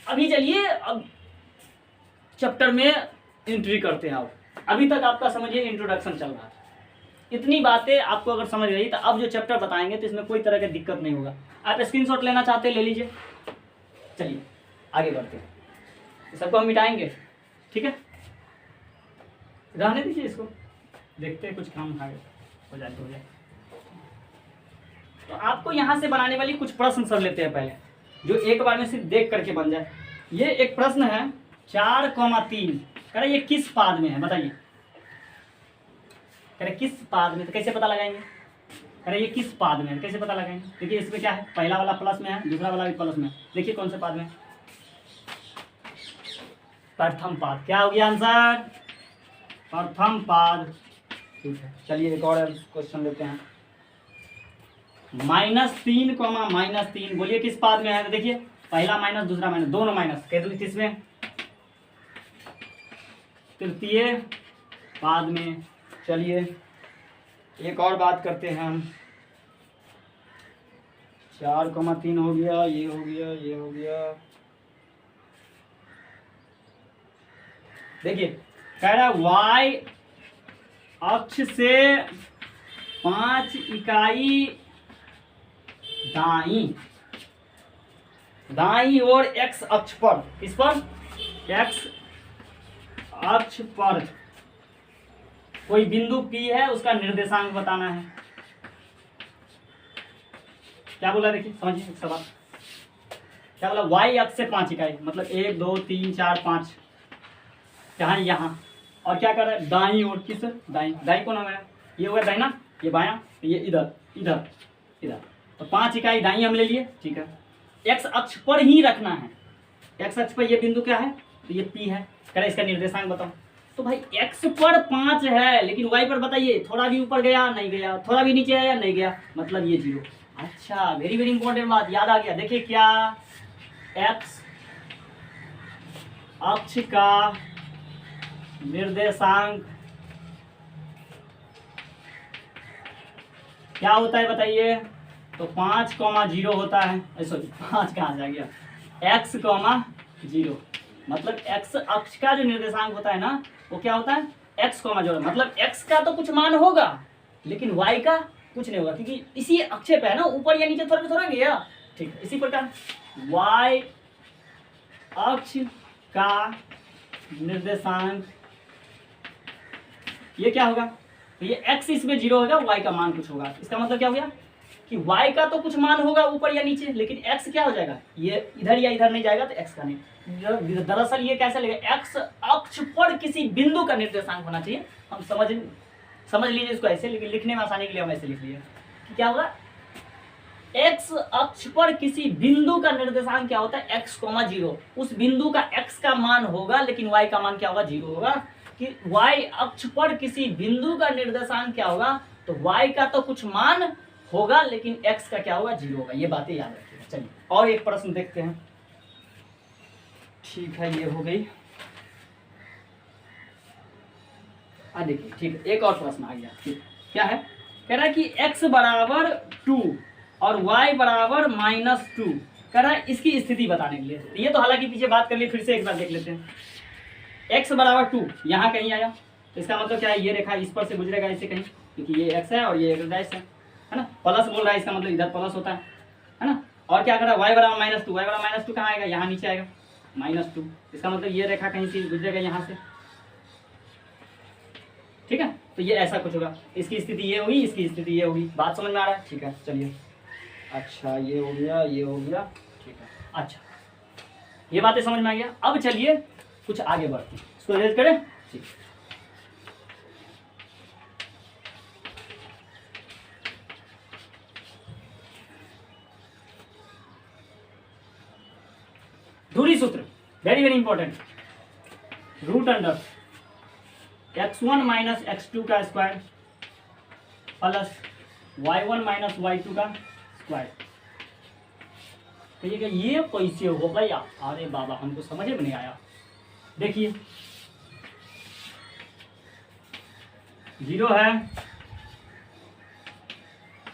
अभी चलिए अब चैप्टर में एंट्री करते हैं। आप अभी तक आपका समझिए इंट्रोडक्शन चल रहा है, इतनी बातें आपको अगर समझ गई तो अब जो चैप्टर बताएंगे तो इसमें कोई तरह की दिक्कत नहीं होगा। आप स्क्रीनशॉट लेना चाहते हैं ले लीजिए। चलिए आगे बढ़ते हैं, सबको हम मिटाएंगे, ठीक है, रहने दीजिए इसको, देखते हैं कुछ काम हो जाए तो हो जाए। तो आपको यहाँ से बनाने वाली कुछ प्रश्न सर लेते हैं पहले, जो एक बार में सिर्फ देख करके बन जाए। ये एक प्रश्न है 4,3, कह रहे ये किस पाद में है बताइए, कह रहे किस पाद में, तो कैसे पता लगाएंगे, कह रहे ये किस पाद में है, कैसे पता लगाएंगे। देखिए इसमें क्या है, पहला वाला प्लस में है, दूसरा वाला भी प्लस में है, देखिए कौन से पाद में, प्रथम पाद। क्या हो गया आंसर, प्रथम पाद। ठीक है, चलिए एक और क्वेश्चन लेते हैं। -3, -3 बोलिए किस पाद में है, तो देखिए पहला माइनस दूसरा माइनस, दोनों माइनस, कह दो किसमें, तृतीय पाद में। चलिए एक और बात करते हैं हम, 4,3 हो गया, ये हो गया, ये हो गया। देखिए कह रहा y अक्ष से 5 इकाई दाईं ओर x अक्ष पर, इस पर x अक्ष पर कोई बिंदु P है, उसका निर्देशांक बताना है। क्या बोला, देखिए समझिए सवाल क्या बोला, y अक्ष से 5 इकाई, मतलब 1 2 3 4 5, कहाँ यहाँ, और क्या कर रहा है दाईं ओर, किस दाईं, दाईं कौन है, ये होगा दाहिना, ये बायां, ये इधर इधर इधर, तो 5 इकाई दाईं हम ले लिए, ठीक है। x अक्ष पर ही रखना है, x अक्ष पर ये बिंदु क्या है, तो ये P है, कह रहा इसका निर्देशांक बताओ। तो भाई x पर 5 है, लेकिन y पर बताइए, थोड़ा भी ऊपर गया नहीं गया, थोड़ा भी नीचे आया नहीं गया, मतलब ये 0। अच्छा, वेरी वेरी इंपॉर्टेंट बात याद आ गया। देखिए क्या, x अक्ष का निर्देशांक क्या होता है बताइए, तो 5,0 होता है, सॉरी 5 कहाँ से आ गया, x, 0, मतलब x अक्ष का जो निर्देशांक होता है ना, वो क्या होता है x, 0, मतलब x का तो कुछ मान होगा लेकिन y का कुछ नहीं होगा, क्योंकि इसी अक्ष पे है ना, ऊपर या नीचे थोड़ा थोड़ा गया, ठीक है। इसी प्रकार y अक्ष का निर्देशांक ये क्या होगा, तो ये x इसमें 0 होगा, y का मान कुछ होगा। इसका मतलब क्या हो गया कि y का तो कुछ मान होगा ऊपर या नीचे, लेकिन x क्या हो जाएगा, ये इधर या इधर नहीं जाएगा, तो x का नहीं। दरअसल ये कैसे लगेगा, x अक्ष पर किसी बिंदु का निर्देशांक होना चाहिए। हम समझ लीजिए इसको ऐसे, लेकिन लिखने में आसानी के लिए हम ऐसे लिख लिए कि क्या होगा, x अक्ष पर किसी बिंदु का निर्देशांक क्या होता है, x, 0, उस बिंदु का x का मान होगा, लेकिन y का मान क्या होगा, 0 होगा। कि y अक्ष पर किसी बिंदु का निर्देशांक क्या होगा, तो y का तो कुछ मान होगा, लेकिन x का क्या होगा, 0 होगा। ये बातें याद रखिएगा। चलिए और एक प्रश्न देखते हैं। ठीक है, ये हो गई। देखिए ठीक है, एक और प्रश्न आ गया। ठीक, क्या है, कह रहा है कि x बराबर 2 और y बराबर -2, कह रहा है इसकी स्थिति बताने के लिए। ये तो हालांकि पीछे बात कर लिए, फिर से एक बार देख लेते हैं। x बराबर 2 यहाँ कहीं आया, तो इसका मतलब क्या है, ये रेखा इस पर से गुजरेगा ऐसे कहीं, क्योंकि ये x है और ये डैश है ना, प्लस बोल रहा है, इसका मतलब इधर प्लस होता है ना। और क्या कर रहा है, y बराबर -2, y बराबर -2 कहाँ आएगा, यहाँ नीचे आएगा -2, इसका मतलब ये रेखा कहीं से गुजरेगा यहाँ से, ठीक है। तो ये ऐसा कुछ होगा, इसकी स्थिति ये होगी, इसकी स्थिति ये होगी। बात समझ में आ रहा है, ठीक है। चलिए अच्छा, ये हो गया, ये हो गया, ठीक है। अच्छा, ये बातें समझ में आ गया। अब चलिए कुछ आगे बढ़ते हैं, इसको रेज करें, ठीक। धुरी सूत्र very very important, root under x1 minus x2 का square plus y1 minus y2 का स्क्वायर। कहिएगा ये कैसे होगा या, अरे बाबा हमको समझ में नहीं आया। देखिए 0 है,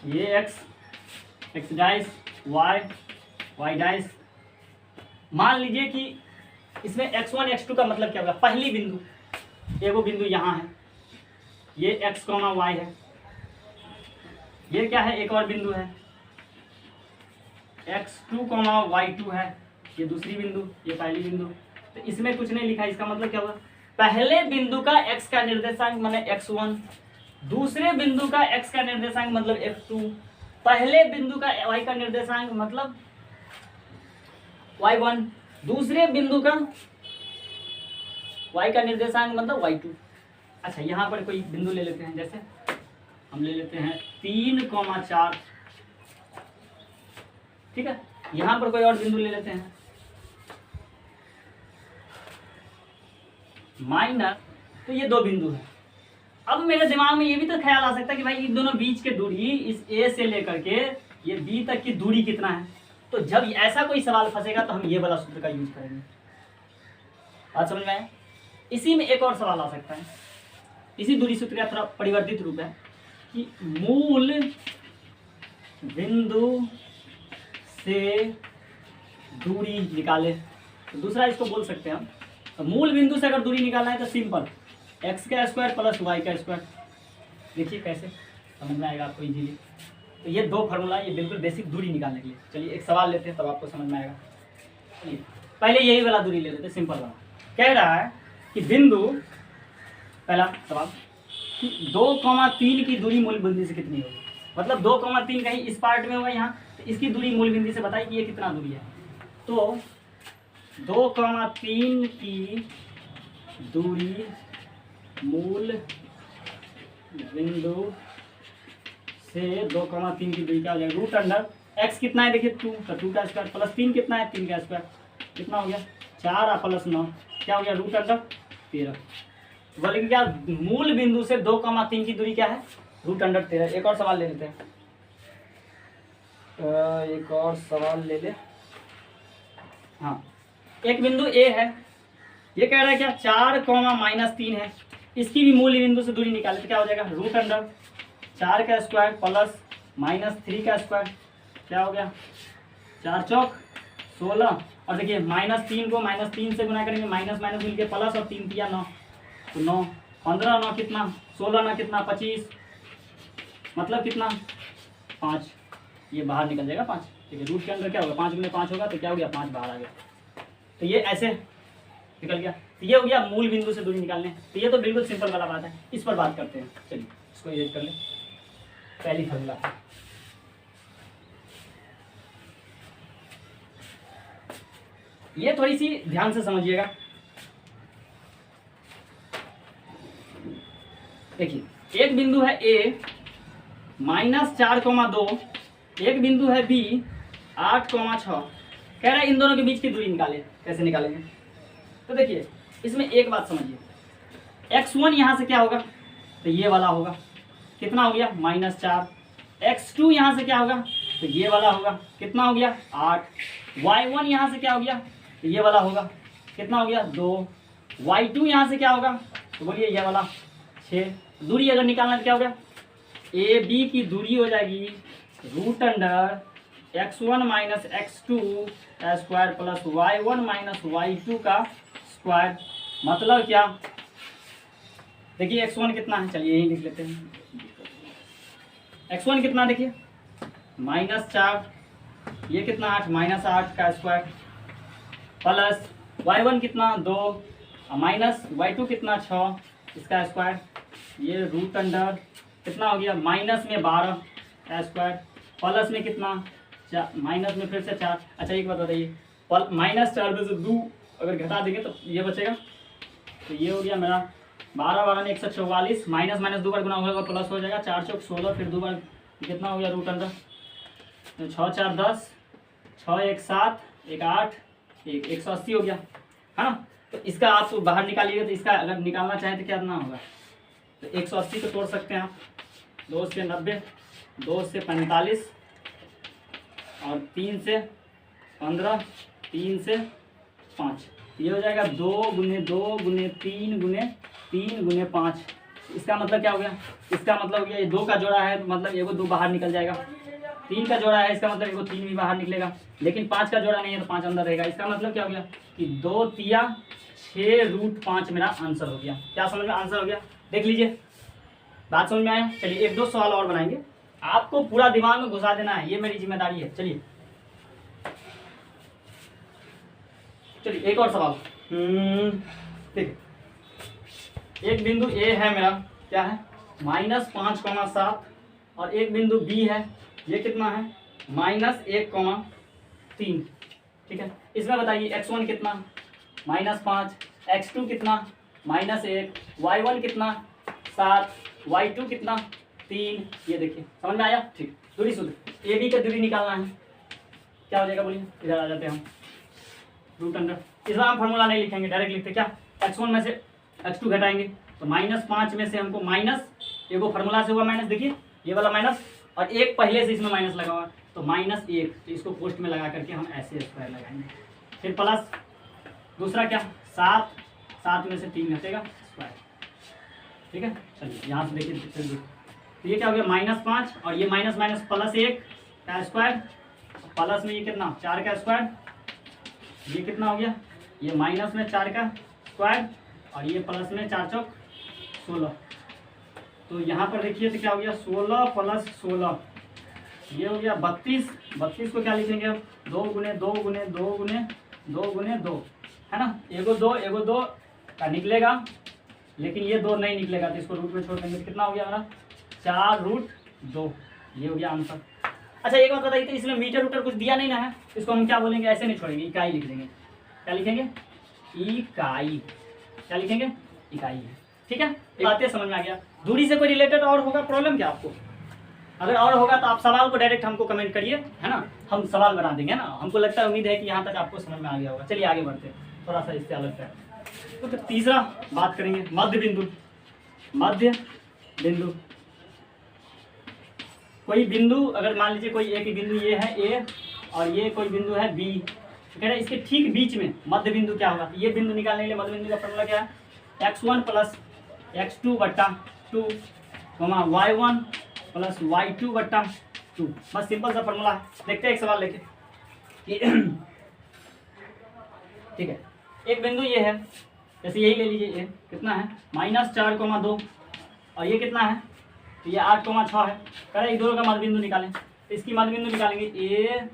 ये x, x dice, y, y dice, मान लीजिए कि इसमें x1 x2 का मतलब क्या होगा, पहली बिंदु, एगो बिंदु यहाँ है, ये x, y है, ये क्या है, एक और बिंदु है x2, y2 है, ये दूसरी बिंदु, ये पहली बिंदु। तो इसमें कुछ नहीं लिखा, इसका मतलब क्या होगा, पहले बिंदु का x का निर्देशांक माने x1, दूसरे बिंदु का x का निर्देशांक मतलब x2, पहले बिंदु का y का निर्देशांक मतलब y1, दूसरे बिंदु का y का निर्देशांक मतलब y2। अच्छा, यहाँ पर कोई बिंदु ले लेते हैं, जैसे हम ले लेते हैं 3,4, ठीक है। यहाँ पर कोई और बिंदु ले लेते हैं माइनस, तो ये दो बिंदु है। अब मेरे दिमाग में ये भी तो ख्याल आ सकता है कि भाई इन दोनों बीच के दूरी, इस ए से लेकर के ये बी तक की दूरी कितना है। तो जब ऐसा कोई सवाल फंसेगा तो हम ये वाला सूत्र का यूज करेंगे। बात समझ में आया? इसी में एक और सवाल आ सकता है, इसी दूरी सूत्र का थोड़ा परिवर्तित रूप है कि मूल बिंदु से दूरी निकाले। तो दूसरा इसको बोल सकते हैं हम, तो मूल बिंदु से अगर दूरी निकालना है तो सिंपल x का स्क्वायर प्लस y का स्क्वायर। देखिए कैसे समझ में आएगा आपको इजीली। तो ये दो फार्मूला, ये बिल्कुल बेसिक दूरी निकालने के लिए। चलिए एक सवाल लेते हैं तब आपको समझ में आएगा। चलिए पहले यही वाला दूरी ले लेते हैं, सिंपल वाला। कह रहा है कि बिंदु, पहला सवाल कि 2,3 की दूरी मूल बिंदु से कितनी होगी। मतलब 2,3 कहीं इस पार्ट में होगा यहाँ, तो इसकी दूरी मूल बिंदु से बताइए कि ये कितना दूरी है। तो 2,3 की दूरी मूल बिंदु से 2,3 की दूरी क्या हो जाएगा, रूट अंडर x कितना है देखिए 2, तो 2 का स्क्वायर प्लस 3 कितना है 3 का स्क्वायर, कितना हो गया 4 और प्लस 9 क्या हो गया रूट अंडर 13। बोले कि क्या मूल बिंदु से 2,3 की दूरी क्या है, रूट अंडर 13। एक और सवाल ले लेते हैं, एक और सवाल ले ले। हाँ, एक बिंदु ए है, ये कह रहा है क्या 4,-3 है, इसकी भी मूल बिंदु से दूरी निकाले तो क्या हो जाएगा रूट अंडर 4 का स्क्वायर प्लस -3 का स्क्वायर, क्या हो गया 4 चौक 16। और देखिए -3 को -3 से गुना करेंगे, माइनस माइनस मिल के प्लस, और 3 दिया 9, तो 9 15 9 कितना 16 9 कितना 25, मतलब कितना 5, ये बाहर निकल जाएगा 5। ठीक है, रूट के अंदर क्या होगा 5 गुने 5 होगा, तो क्या हो गया 5 बाहर आ गया। तो ये ऐसे निकल गया। तो ये हो गया मूल बिंदु से दूरी निकालने। तो ये तो बिल्कुल सिंपल वाला बात है, इस पर बात करते हैं। चलिए इसको इरेज कर लें। पहली फार्मूला, ये थोड़ी सी ध्यान से समझिएगा। देखिए एक बिंदु है A -4,2, एक बिंदु है B 8,6। कह रहा है इन दोनों के बीच की दूरी निकालें। कैसे निकालेंगे? तो देखिए इसमें एक बात समझिए, x1 यहाँ से क्या होगा, तो ये वाला होगा, कितना हो गया -4। x2 यहाँ से क्या होगा, तो ये वाला होगा, कितना हो गया 8। y1 यहाँ से क्या हो गया, तो ये वाला होगा, कितना हो गया 2। y2 यहाँ से क्या होगा, तो बोलिए ये वाला 6। दूरी अगर निकालना तो क्या होगा, ए बी की दूरी हो जाएगी root under x1 minus x2 का square plus y1 minus y2 का स्क्वायर। मतलब क्या, देखिए x1 कितना है, चलिए यही लिख लेते हैं। x1 कितना देखिए -4, ये कितना 8, -8 का स्क्वायर प्लस y1 कितना 2 और माइनस y2 कितना 6, इसका स्क्वायर, ये रूट अंडर कितना हो गया माइनस में 12 का स्क्वायर प्लस में कितना माइनस में फिर से 4। अच्छा एक बात बताइए, -4 में से 2 अगर घटा देंगे तो ये बचेगा, तो ये हो गया मेरा 12 12 में 144, माइनस माइनस 2 बार गुना होगा प्लस हो जाएगा, 4 चौक 16, फिर 2 बार कितना हो गया रूट अंडर, तो 6 4 10, 6 1 7 1 8 1 180 हो गया, है ना। तो इसका आप बाहर निकालिएगा, तो इसका अगर निकालना चाहें तो क्या करना होगा, तो 180 को तोड़ सकते हैं आप, 2 से 90, 2 से 45 और 3 से 15, 3 से 5, ये हो जाएगा 2 गुने 2 गुने 3 गुने 3 गुने 5। इसका मतलब क्या हो गया, इसका मतलब हो गया ये 2 का जोड़ा है, तो मतलब ये 2 बाहर निकल जाएगा, 3 का जोड़ा है, इसका मतलब देखो 3 भी बाहर निकलेगा, लेकिन 5 का जोड़ा नहीं है तो 5 अंदर रहेगा। इसका मतलब क्या हो गया कि 2 तिया 6√5 मेरा आंसर हो गया। क्या समझ में आंसर हो गया? देख लीजिए, बात समझ में आया? चलिए 1-2 सवाल और बनाएंगे, आपको पूरा दिमाग में घुसा देना है, ये मेरी जिम्मेदारी है। चलिए एक और सवाल। देखिए, एक बिंदु ए है मेरा, क्या है, -5,7, और एक बिंदु बी है, ये कितना है, -1,3। ठीक है, इसमें बताइए x1 कितना, -5, x2 कितना, -1, y1 कितना, 7, y2 कितना, 3। ये देखिए, समझ में आया? ठीक, दूरी सूत्र, ए बी का दूरी निकालना है, क्या हो जाएगा बोलिए? इधर आ जाते हैं हम, √अंडर। इस बार हम फॉर्मूला नहीं लिखेंगे, डायरेक्ट लिखते क्या, x1 में से x2 घटाएंगे तो -5 में से हमको माइनस, एगो फार्मूला से हुआ माइनस, देखिए ये वाला माइनस, और एक पहले से इसमें माइनस लगा हुआ तो -1, तो इसको पोस्ट में लगा करके हम ऐसे स्क्वायर लगाएंगे। फिर प्लस दूसरा क्या, 7 में से 3 घटेगा स्क्वायर। ठीक है, चलिए यहाँ से देखिए, तो ये क्या हो गया, -5, और ये माइनस माइनस +1 का स्क्वायर, प्लस में ये कितना, 4 का स्क्वायर, ये कितना हो गया, ये माइनस में 4 का स्क्वायर, और ये प्लस में 4 चौक 16। तो यहाँ पर देखिए तो क्या हो गया, 16 + 16, ये हो गया 32। 32 को क्या लिखेंगे अब, 2 गुने 2 गुने 2 गुने 2 गुने 2, है ना, एगो 2 का निकलेगा, लेकिन ये 2 नहीं निकलेगा तो इसको रूट में छोड़ देंगे, तो कितना हो गया हमारा, 4√2। ये हो गया आंसर। अच्छा एक बात बताइए, तो इसमें मीटर उटर कुछ दिया नहीं ना है, इसको हम क्या बोलेंगे, ऐसे नहीं छोड़ेंगे, इकाई लिख देंगे। क्या लिखेंगे, इकाई। क्या लिखेंगे, इकाई है। ठीक है, बातें समझ में आ गया। दूरी से कोई रिलेटेड और होगा प्रॉब्लम क्या आपको? अगर और होगा तो आप सवाल को डायरेक्ट हमको कमेंट करिए, है ना, हम सवाल बना देंगे ना। हमको लगता है, उम्मीद है कि यहाँ तक आपको समझ में आ गया होगा। चलिए आगे बढ़ते हैं, थोड़ा सा इससे अलग है। तो तीसरा बात करेंगे, मध्य बिंदु। मध्य बिंदु, कोई बिंदु, अगर मान लीजिए कोई एक बिंदु ये है ए, और ये कोई बिंदु है बी, तो कह रहे हैं इसके ठीक बीच में मध्य बिंदु क्या होगा। ये बिंदु निकालने के लिए मध्य बिंदु का फॉर्मूला क्या है, x1 + x2/2, y1 + y2/2। बस सिंपल सा फॉर्मूला है। देखते हैं एक सवाल लेके। ठीक है, एक बिंदु ये है, जैसे यही ले लीजिए, ये कितना है, -4,2, और ये कितना है, तो ये 8,6 है। कह रहे हैं दोनों का मध्य बिंदु निकालें, तो इसकी मध्य बिंदु निकालेंगे, ए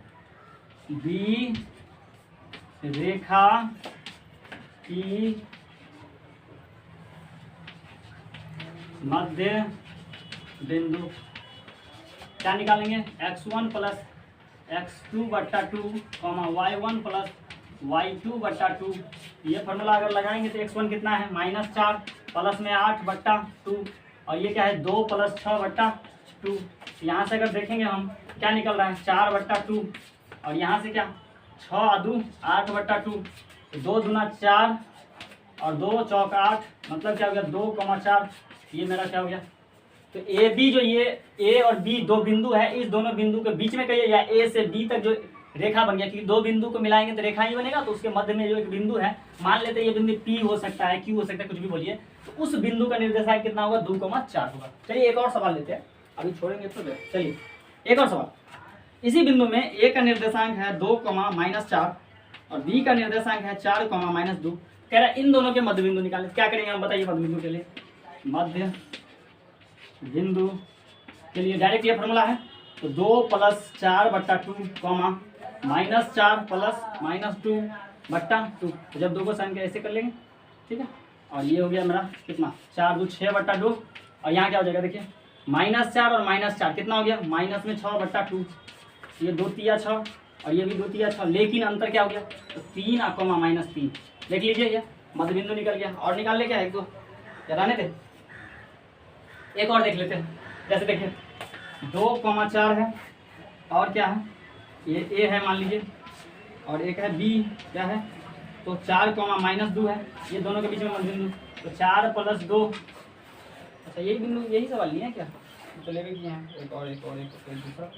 बी रेखा की मध्य बिंदु। क्या निकालेंगे, x1 + x2/2, y1 + y2/2। ये फार्मूला अगर लगाएंगे तो x1 कितना है, -4, प्लस में 8/2, और ये क्या है, 2 + 6/2। यहाँ से अगर देखेंगे हम, क्या निकल रहा है, 4/2, और यहाँ से क्या, 6×2 8/2, 2 दूना 4, और 2 चौक 8, मतलब क्या हो गया, 2,4। ये मेरा क्या हो गया, तो ए बी, जो ये ए और बी दो बिंदु है, इस दोनों बिंदु के बीच में कहिए, या ए से बी तक जो रेखा बन गया, क्योंकि दो बिंदु को मिलाएंगे तो रेखा ही बनेगा, तो उसके मध्य में जो एक बिंदु है, मान लेते हैं ये बिंदु पी हो सकता है, क्यू हो सकता है, कुछ भी बोलिए, तो उस बिंदु का निर्देशांक कितना होगा, 2,4 होगा। चलिए एक और सवाल लेते हैं, अभी छोड़ेंगे तो। चलिए एक और सवाल, इसी बिंदु में ए का निर्देशांक है 2,-4, और बी का निर्देशांक है 4,-2। कह रहा है इन दोनों के मध्य बिंदु निकालें। क्या करेंगे हम, बताइए। मध्य बिंदु के लिए, मध्य बिंदु के लिए डायरेक्ट ये फॉर्मूला है, तो 2 + 4/2, -4 + -2/2। तो जब 2 को साइन के ऐसे कर लेंगे, ठीक है, और ये हो गया मेरा कितना, 4×2 6/2, और यहाँ क्या हो जाएगा, देखिए -4 और -4 कितना हो गया, माइनस में 6/2। ये 2 तिया 6, और ये भी 2 तिया 6, लेकिन अंतर क्या हो गया, तो 3 और -3। देख लीजिए, ये मध्य बिंदु निकल गया। और निकाल ले क्या, 1-2 रहने थे, एक और देख लेते हैं। जैसे देखिए 2,4 है, और क्या है, ये ए है मान लीजिए, और एक है बी, क्या है, तो 4, -2 है, ये दोनों के बीच में मध्य बिंदु, तो 4 + 2। अच्छा यही बिंदु, यही सवाल लिए हैं क्या, चले भी किए हैं, एक दूसरा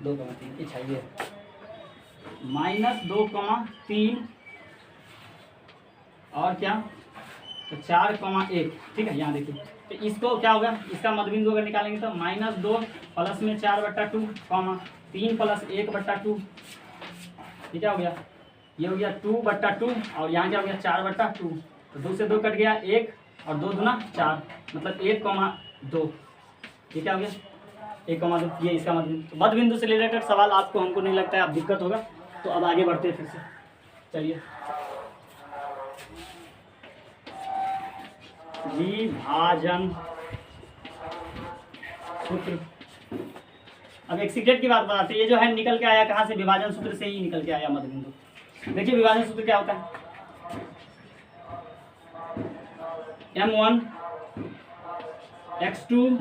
2,3। अच्छा ये -2,3, और क्या, तो 4,1, ठीक है। यहाँ देखिए, तो इसको क्या होगा, इसका मध्यबिंदु अगर निकालेंगे तो -2 प्लस में 4/2 कॉमा 3 प्लस 1/2, ये क्या हो गया, ये हो गया 2/2 और यहाँ क्या हो गया 4/2। तो 2 से 2 कट गया 1 और 2 दूना 4, मतलब 1,2। ये क्या हो गया 1,2, ये इसका मध्यबिंदु। तो मध्यबिंदु से रिलेटेड सवाल आपको हमको नहीं लगता है अब दिक्कत होगा, तो अब आगे बढ़ते हैं फिर से। चलिए, विभाजन सूत्र। अब एक सीक्रेट की बात बताते हैं, ये जो है निकल के आया कहाँ से, विभाजन सूत्र से ही निकल के आया मध्यबिंदु। देखिए विभाजन सूत्र क्या होता है, m1 x2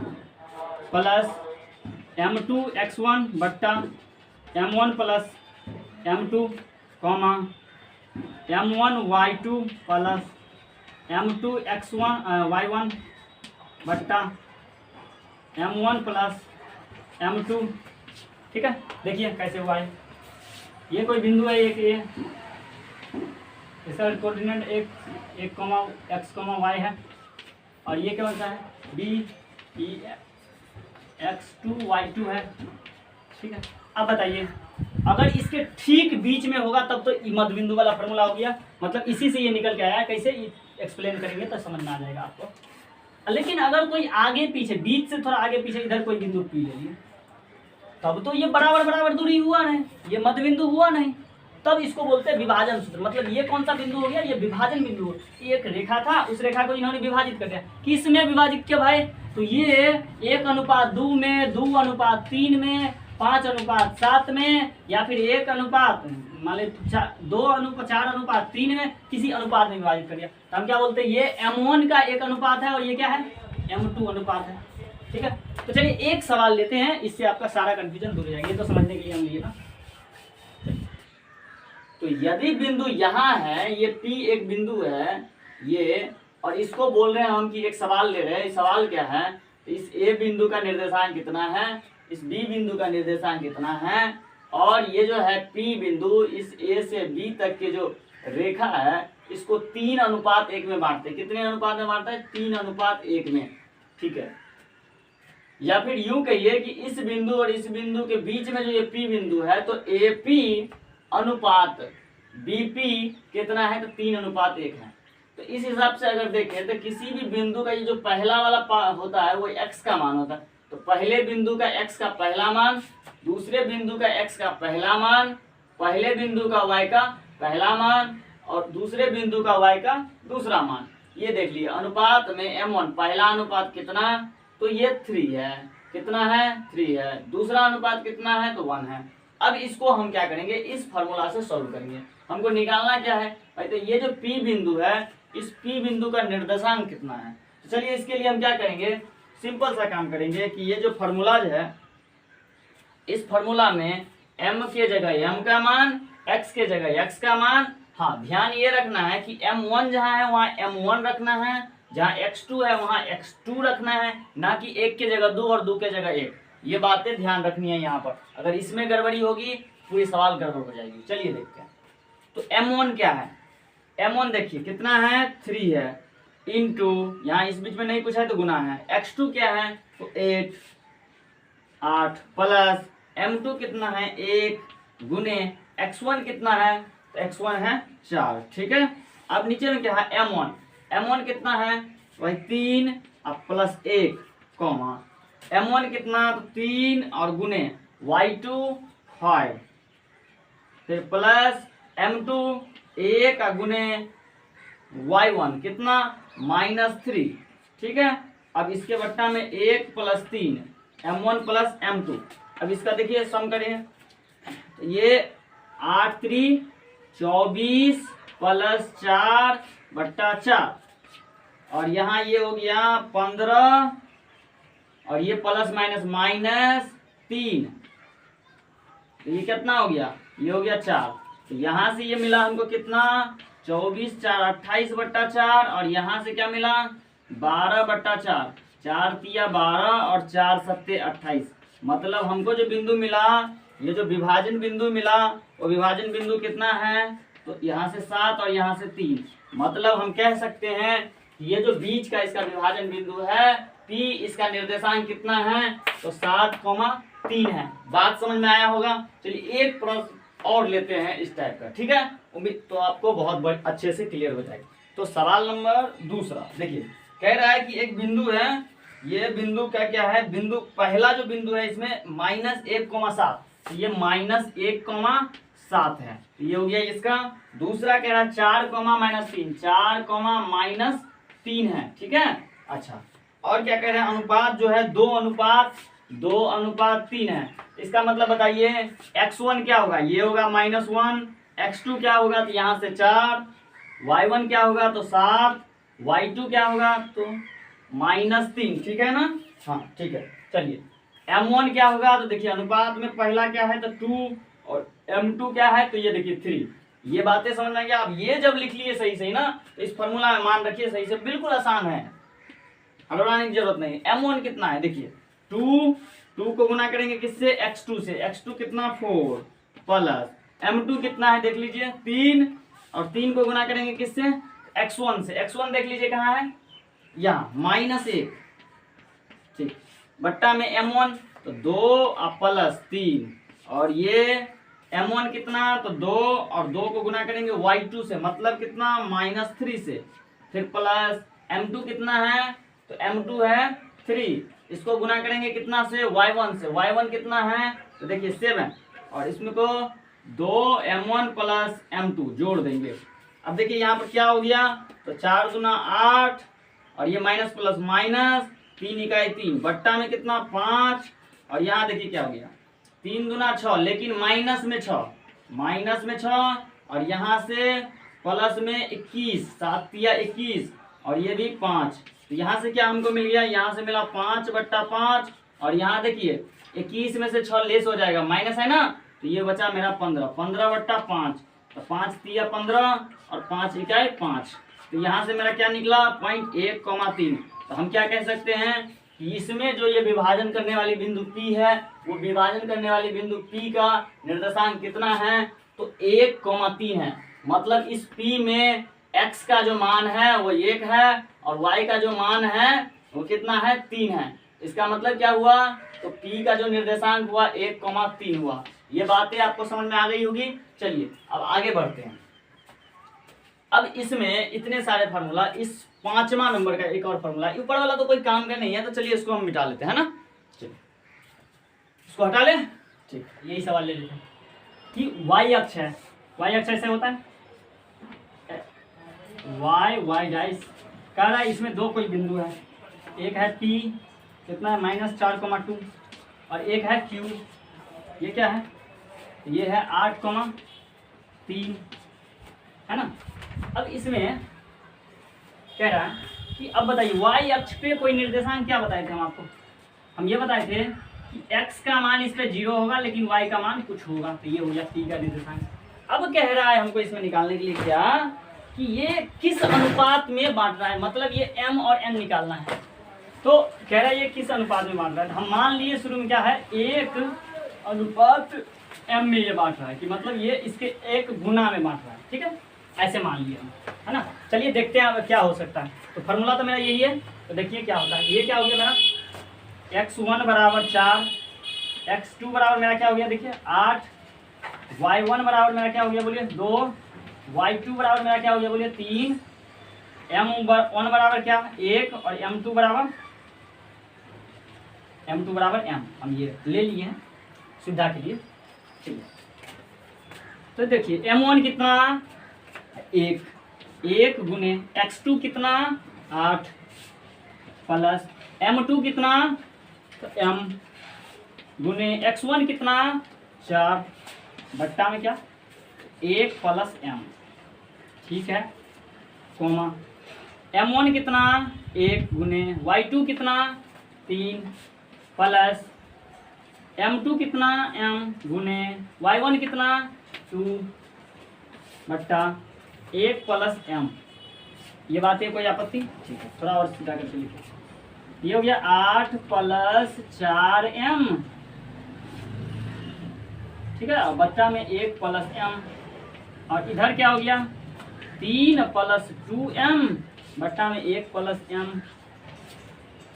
plus m2 x1 बट्टा m1 plus m2 comma m1 y2 plus m2 x1 y1 बट्टा m1 प्लस m2, ठीक है। देखिए कैसे हुआ है, ये कोई बिंदु है, एक ये इसका कोऑर्डिनेट एक x, y है, और ये क्या होता है b e x2 y2 है, ठीक है। अब बताइए, अगर इसके ठीक बीच में होगा तब तो मध्यबिंदु वाला फॉर्मूला हो गया, मतलब इसी से ये निकल के आया। कैसे एक्सप्लेन करेंगे तो समझ में आ जाएगा आपको। लेकिन अगर कोई आगे पीछे, बीच से थोड़ा आगे पीछे इधर कोई बिंदु पी ले लिए, तब तो ये बराबर बराबर दूरी हुआ नहीं, ये मध्यबिंदु हुआ नहीं, तब इसको बोलते हैं विभाजन सूत्र। मतलब ये कौन सा बिंदु हो गया, ये विभाजन बिंदु। एक रेखा था, उस रेखा को इन्होंने विभाजित कर दिया। किस में विभाजित किया भाई, तो ये 1:2 में, 2:3 में, 5:7 में, या फिर 1 मान ले 2:4:3 में, किसी अनुपात में विभाजित कर दिया। तो हम क्या बोलते हैं, ये m1 का एक अनुपात है और ये क्या है m2 अनुपात है, ठीक है। तो चलिए एक सवाल लेते हैं, इससे आपका सारा कंफ्यूजन दूर हो जाएगा। ये तो समझने के लिए हम लिए ना। तो यदि बिंदु यहाँ है, ये P एक बिंदु है ये, और इसको बोल रहे हैं हम कि एक सवाल ले रहे हैं। सवाल क्या है, तो इस A बिंदु का निर्देशांक कितना है, इस B बिंदु का निर्देशांक कितना है, और ये जो है P बिंदु इस A से B तक के जो रेखा है इसको 3:1 में बांटते हैं। कितने अनुपात में बांटता है, 3:1 में, ठीक है। या फिर यूं कहिए कि इस बिंदु और इस बिंदु के बीच में जो ये P बिंदु है, तो AP अनुपात BP कितना है, तो 3:1 है। तो इस हिसाब से अगर देखें तो किसी भी बिंदु का ये जो पहला वाला होता है वो x का मान होता है। तो पहले बिंदु का x का पहला मान, दूसरे बिंदु का x का पहला मान, पहले बिंदु का y का पहला मान, और दूसरे बिंदु का y का दूसरा मान। ये देख लिए अनुपात में m1 पहला अनुपात कितना, तो ये 3 है। कितना है, 3 है। दूसरा अनुपात कितना है, तो 1 है। अब इसको हम क्या करेंगे, इस फॉर्मूला से सॉल्व करेंगे। हमको निकालना क्या है भाई, तो ये जो P बिंदु है, इस P बिंदु का निर्देशांक कितना है। तो चलिए इसके लिए हम क्या करेंगे, सिंपल सा काम करेंगे कि ये जो फॉर्मूला है, इस फॉर्मूला में m के जगह m का मान, x के जगह x का मान। हाँ, ध्यान ये रखना है कि m1 जहाँ है वहाँ m1 रखना है, जहाँ x2 है वहाँ x2 रखना है, ना कि 1 के जगह 2 और 2 के जगह 1। ये बातें ध्यान रखनी है यहाँ पर। अगर इसमें गड़बड़ी होगी पूरी सवाल गड़बड़ हो जाएगी। चलिए देखते हैं। तो m1 क्या है, m1 देखिए कितना है, 3 है, इंटू यहाँ इस बीच में नहीं पूछा है तो गुना है। x2 क्या है, तो 8 प्लस m2 कितना है, 1 गुने x1 कितना है, तो x1 है 4, ठीक है। अब नीचे में क्या है, m1 कितना है, वही 3 अब प्लस 1 कॉमा m1 कितना, तो 3 और गुने y2 5, फिर प्लस m2 1 गुने y1 कितना -3, ठीक है। अब इसके बट्टा में 1 प्लस 3 m1 प्लस m2। अब इसका देखिए सम करें, तो ये 8 3 24 प्लस 4 बट्टा 4, और यहाँ ये हो गया 15, और ये प्लस माइनस 3, तो ये कितना हो गया, ये हो गया 4। तो यहाँ से ये मिला हमको कितना, 24 4 28 बट्टा 4, और यहाँ से क्या मिला 12 बट्टा 4, 4 तिया 12 और 4 सत्ते 28। मतलब हमको जो बिंदु मिला, ये जो विभाजन बिंदु मिला, वो विभाजन बिंदु कितना है, तो यहाँ से 7 और यहाँ से 3। मतलब हम कह सकते हैं ये जो बीच का इसका विभाजन बिंदु है P, इसका निर्देशांक कितना है तो 7,3 है। बात समझ में आया होगा। चलिए एक प्रश्न और लेते हैं इस टाइप का, ठीक है। उम्मीद तो आपको बहुत अच्छे से क्लियर हो जाएगा। तो सवाल नंबर दूसरा देखिए, कह रहा है कि एक बिंदु है, ये बिंदु का क्या है, बिंदु पहला जो बिंदु है इसमें -1,7, तो ये -1,7 है, तो ये हो गया इसका। दूसरा कह रहा है 4,-3, 4,-3 है, ठीक है। अच्छा, और क्या कह रहे हैं, अनुपात जो है 2:3 है। इसका मतलब बताइए x1 क्या होगा, ये होगा -1, x2 क्या होगा तो यहाँ से 4, y1 क्या होगा तो 7, y2 क्या होगा तो -3, ठीक है ना। हाँ ठीक है। चलिए m1 क्या होगा तो देखिए अनुपात में पहला क्या है तो 2 और m2 क्या है तो ये देखिए 3। ये बातें समझ में आ गया। आप ये जब लिख लिए सही सही ना तो इस फॉर्मूला में मान रखिए सही से, बिल्कुल आसान है, हड़बड़ाने की जरूरत नहीं। m1 कितना है देखिए 2 को गुना करेंगे किससे x2 से, x2 कितना 4 प्लस m2 कितना है देख लीजिए 3, और 3 को गुना करेंगे किससे x1 से, x1 देख लीजिए कहाँ है यहाँ -1, ठीक, बट्टा में m1 तो 2 प्लस 3, और ये m1 कितना तो 2 और 2 को गुना करेंगे y2 से, मतलब कितना -3 से, फिर प्लस m2 कितना है तो m2 है 3, इसको गुना करेंगे कितना से y1 से, y1 कितना है तो देखिए 7, और इसमें को 2m1 प्लस m2 जोड़ देंगे। अब देखिए यहाँ पर क्या हो गया तो 4 दूना 8, और ये माइनस प्लस माइनस, 3 इकाई 3, बट्टा में कितना 5, और यहाँ देखिए क्या हो गया 3 दूना 6, लेकिन माइनस में 6, और यहाँ से प्लस में 21, 7 तिया 21, और ये भी 5, तो यहाँ से क्या हमको मिल गया, यहाँ से मिला 5/5, और यहाँ देखिए 21 में से 6 लेस हो जाएगा, माइनस है ना, तो ये बचा मेरा 15/5, तो 5 तिया 15 और 5 इकाई 5, तो यहाँ से मेरा क्या निकला 0.1,3। तो हम क्या कह सकते हैं कि इसमें जो ये विभाजन करने वाली बिंदु P है, वो विभाजन करने वाली बिंदु P का निर्देशांक कितना है तो 1,3 है। मतलब इस P में x का जो मान है वो 1 है, और y का जो मान है वो कितना है 3 है। इसका मतलब क्या हुआ तो P का जो निर्देशांक हुआ 1,3 हुआ। ये बातें आपको समझ में आ गई होगी। चलिए अब आगे बढ़ते हैं। अब इसमें इतने सारे फार्मूला, इस 5वां नंबर का एक और फार्मूला, ऊपर वाला तो कोई काम का नहीं है, तो चलिए इसको हम मिटा लेते हैं ना। चलिए इसको हटा ले, ठीक, यही सवाल ले लेते हैं कि y अक्ष है, y अक्ष ऐसे होता है y डाइस कह रहा है इसमें दो कोई बिंदु है, एक है P कितना है -4,2, और एक है Q, ये क्या है ये है 8,3 है ना। अब इसमें कह रहा है कि अब बताइए y अक्ष पे कोई निर्देशांक क्या बताए थे हम आपको, हम ये बताए थे कि x का मान इस पे 0 होगा लेकिन y का मान कुछ होगा, तो ये हो गया P का निर्देशांक। अब कह रहा है हमको इसमें निकालने के लिए क्या कि ये किस अनुपात में बांट रहा है, मतलब ये m और n निकालना है। तो कह रहा है ये किस अनुपात में बांट रहा है, हम मान लिए शुरू में क्या है 1:m में ये बांट रहा है, कि मतलब ये इसके 1 गुना में बांट रहा है, ठीक है, ऐसे मान लिए हम, है ना। चलिए देखते हैं अब क्या हो सकता है। तो फार्मूला तो मेरा यही है, तो देखिए क्या होता है। ये क्या हो गया मेरा x1 बराबर 4, x2 बराबर मेरा क्या हो गया देखिए 8, y1 बराबर मेरा क्या हो गया बोलिए 2, y2 बराबर मेरा क्या हो गया बोलिए 3, m1 बराबर क्या 1, और m2 बराबर m। हम ये ले लिए हैं सुविधा के लिए, ठीक है। तो देखिए m1 कितना 1 गुने x2 कितना 8 प्लस m2 कितना तो m गुने x1 कितना 4 बट्टा में क्या 1 प्लस m, ठीक है, कोमा m1 कितना 1 गुने y2 कितना 3 प्लस m2 कितना m गुने y1 कितना 2 बट्टा 1 प्लस m। ये बात है कोई आपत्ति, ठीक है, थोड़ा और सीधा करके लिखिए। ये हो गया 8 प्लस 4m, ठीक है, और बच्चा में 1 प्लस m, और इधर क्या हो गया 3 प्लस 2m बट्टा में 1 प्लस m।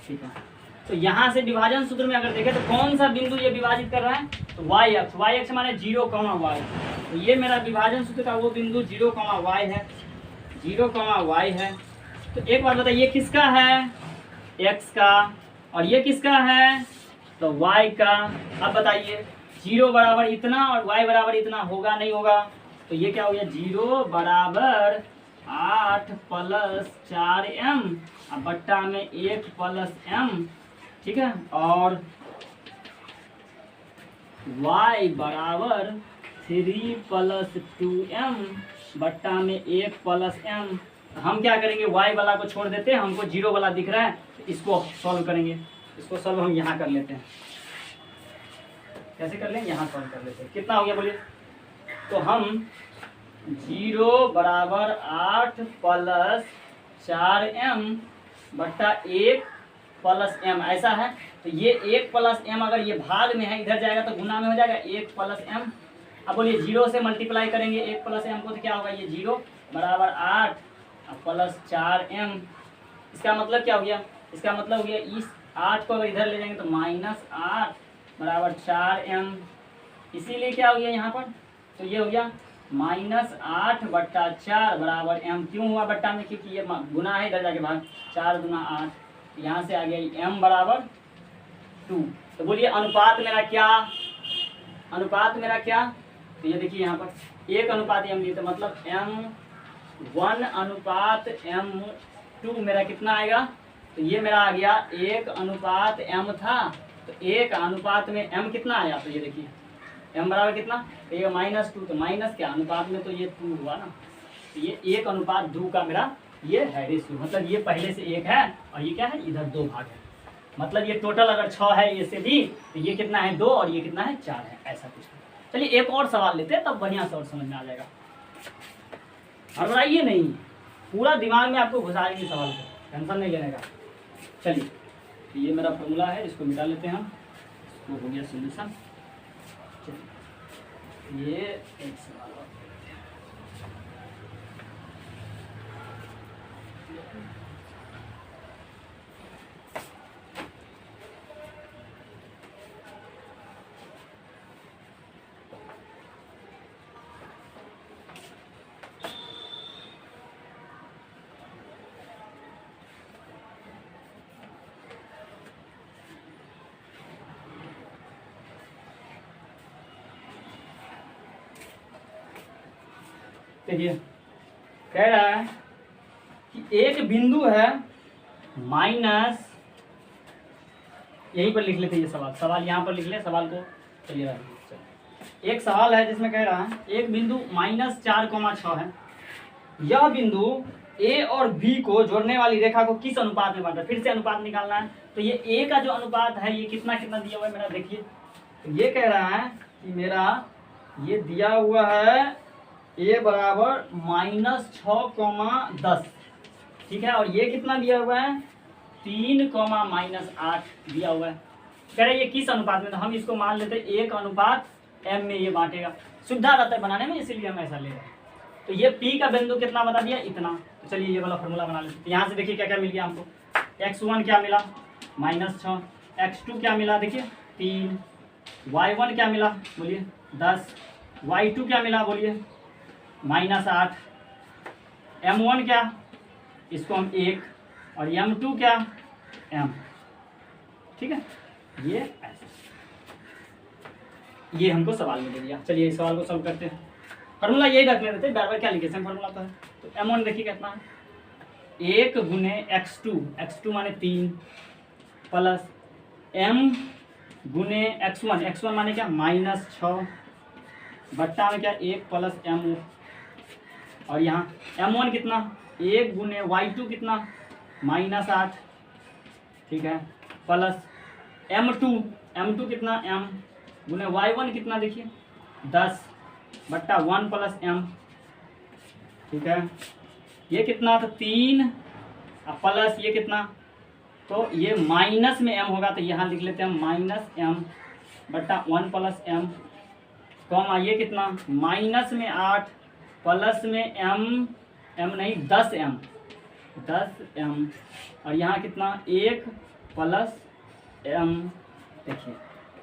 ठीक है, तो यहाँ से विभाजन सूत्र में अगर देखें तो कौन सा बिंदु ये विभाजित कर रहा है, तो y अक्ष माने 0, y। तो ये मेरा विभाजन सूत्र का वो बिंदु 0, y है, 0, y है। तो एक बात बताइए किसका है, x का, और ये किसका है, तो y का। अब बताइए 0 बराबर इतना और y बराबर इतना होगा नहीं होगा, तो ये क्या हो गया, 0 बराबर 8 प्लस 4m अब बट्टा में 1 प्लस m। ठीक है, और y बराबर 3 प्लस 2m बट्टा में 1 प्लस m। हम क्या करेंगे, y वाला को छोड़ देते हैं, हमको 0 वाला दिख रहा है, तो इसको सॉल्व करेंगे। इसको सॉल्व हम यहाँ कर लेते हैं। कैसे कर लेंगे, यहाँ सॉल्व कर लेते हैं। कितना हो गया बोलिए, तो हम 0 बराबर 8 प्लस 4m बट्टा 1 प्लस m ऐसा है। तो ये 1 प्लस m अगर ये भाग में है, इधर जाएगा तो गुना में हो जाएगा 1 प्लस m। अब बोलिए 0 से मल्टीप्लाई करेंगे 1 प्लस m को, तो क्या होगा, ये 0 बराबर 8 प्लस 4m। इसका मतलब क्या हो गया, इसका मतलब हो गया इस 8 को अगर इधर ले जाएंगे तो -8 बराबर 4m। इसीलिए क्या हो गया यहाँ पर, तो ये हो गया -8 बट्टा 4 बराबर m। क्यों हुआ बट्टा में, क्योंकि ये गुना है, इधर जाके भाग, 4 दूना 8, यहाँ से आ गया m बराबर 2। तो बोलिए अनुपात मेरा क्या, अनुपात मेरा क्या, तो ये देखिए यहाँ पर 1 अनुपात m दिए, तो मतलब m1 अनुपात m2 मेरा कितना आएगा, तो ये मेरा आ गया 1 अनुपात m था, तो 1 अनुपात में m कितना आया, तो ये देखिए m बराबर कितना, तो ये -2, तो माइनस क्या अनुपात में, तो ये 2 हुआ ना। तो ये 1 अनुपात 2 का मेरा ये है रेशियो, मतलब ये पहले से 1 है और ये क्या है, इधर 2 भाग है। मतलब ये टोटल अगर 6 है ये से भी, तो ये कितना है 2 और ये कितना है 4 है, ऐसा कुछ। चलिए एक और सवाल लेते हैं, तब बढ़िया से और समझ में आ जाएगा। घबराइए नहीं, पूरा दिमाग में आपको घुसा देंगे सवाल को, टेंशन नहीं लेने का। चलिए, तो ये मेरा फॉर्मूला है, इसको मिटा लेते हैं हम, इसको हो गया सोल्यूशन। ये एक सवाल और देखिए कह रहा है कि एक बिंदु है माइनस, यहीं पर लिख लेते ये सवाल यहाँ पर लिख ले सवाल को। चलिए एक सवाल है जिसमें कह रहा है एक बिंदु -4,6 है, यह बिंदु ए और बी को जोड़ने वाली रेखा को किस अनुपात में बांटा है। फिर से अनुपात निकालना है, तो ये ए का जो अनुपात है ये कितना कितना दिया हुआ है मेरा, देखिए तो ये कह रहा है कि मेरा ये दिया हुआ है ए बराबर -6,10, ठीक है, और ये कितना दिया हुआ है 3,-8 दिया हुआ है। कह रहे ये किस अनुपात में, तो हम इसको मान लेते हैं 1 अनुपात m में ये बांटेगा, सुविधा रहता है बनाने में, इसीलिए हम ऐसा ले रहे हैं। तो ये p का बिंदु कितना बता दिया, इतना। तो चलिए ये वाला फॉर्मूला बना लेते हैं। तो यहाँ से देखिए क्या क्या मिल गया हमको, x1 क्या मिला -6, x2 क्या मिला देखिए 3, y1 क्या मिला बोलिए 10, y2 क्या मिला बोलिए -8, m1 क्या, इसको हम 1, और m2 क्या m, ठीक है। ये ऐसे ये हमको सवाल में दे दिया। चलिए इस सवाल को सॉल्व करते हैं। फार्मूला यही रख लेते थे, बार बार क्या लिखे, फार्मूला तो है। तो m1 देखिए कितना है 1 गुने x2 माने 3 प्लस m गुने x1 माने क्या -6 बट्टा में क्या 1 प्लस m, और यहाँ m1 कितना 1 गुने y2 कितना -8, ठीक है, प्लस m2 कितना m गुने y1 कितना देखिए 10 बट्टा 1 प्लस m, ठीक है, ये कितना तो 3 प्लस ये कितना, तो ये माइनस में m होगा, तो यहाँ लिख लेते हैं -m बट्टा 1 प्लस m, कॉमा ये कितना माइनस में 8 प्लस में m नहीं 10m, 10m और यहाँ कितना 1 प्लस m। देखिए